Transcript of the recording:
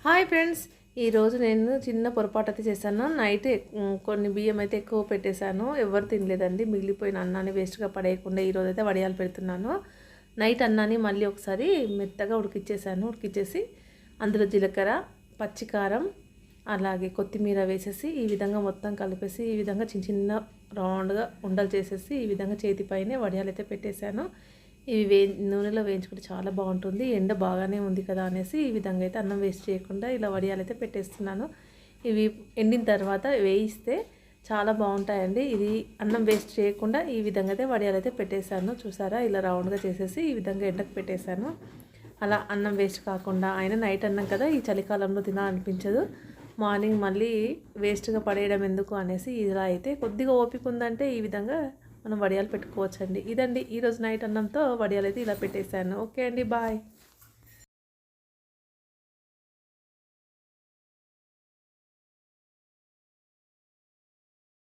Hi friends, ఈరోజు నేను చిన్న పొరపాటు అయితే చేశాను. నైట్ కొన్ని బియ్యం అయితే ఎక్కువ పెట్టేశాను. ఎవరు తినలేదండి. మిగిలిపోయిన అన్నాన్ని వేస్ట్గా పడేయకుండా ఈరోజు అయితే వడియాలు పెడుతున్నాను. నైట్ అన్నాన్ని మళ్ళీ ఒకసారి మెత్తగా ఉడికిచ్చేసి అందులో జీలకర్ర, పచ్చికారం, అలాగే కొత్తిమీర వేసేసి ఈ విధంగా మొత్తం కలిపేసి ఈ విధంగా చిన్న చిన్న రౌండ్గా ఉండలు చేసేసి ఈ విధంగా చేతిపైనే వడియాలు అయితే పెట్టేశాను. ఇవి నూనెలో వేయించుకుంటే చాలా బాగుంటుంది. ఎండ బాగానే ఉంది కదా అనేసి ఈ విధంగా అయితే అన్నం వేస్ట్ చేయకుండా ఇలా వడియాలు అయితే పెట్టేస్తున్నాను. ఇవి ఎండిన తర్వాత వేయిస్తే చాలా బాగుంటాయండి. ఇది అన్నం వేస్ట్ చేయకుండా ఈ విధంగా అయితే వడియాలు అయితే పెట్టేశాను. చూసారా, ఇలా రౌండ్గా చేసేసి ఈ విధంగా ఎండకు పెట్టేశాను. అలా అన్నం వేస్ట్ కాకుండా అయినా నైట్ అన్నం కదా, ఈ చలికాలంలో తినాలనిపించదు. మార్నింగ్ మళ్ళీ వేస్ట్గా పడేయడం ఎందుకు అనేసి ఇలా అయితే కొద్దిగా ఓపిక ఉందంటే ఈ విధంగా మనం వడియాలు పెట్టుకోవచ్చండి. ఇదండి ఈరోజు నైట్ అన్నంతో వడియాలు అయితే ఇలా పెట్టేశాను. ఓకే అండి, బాయ్.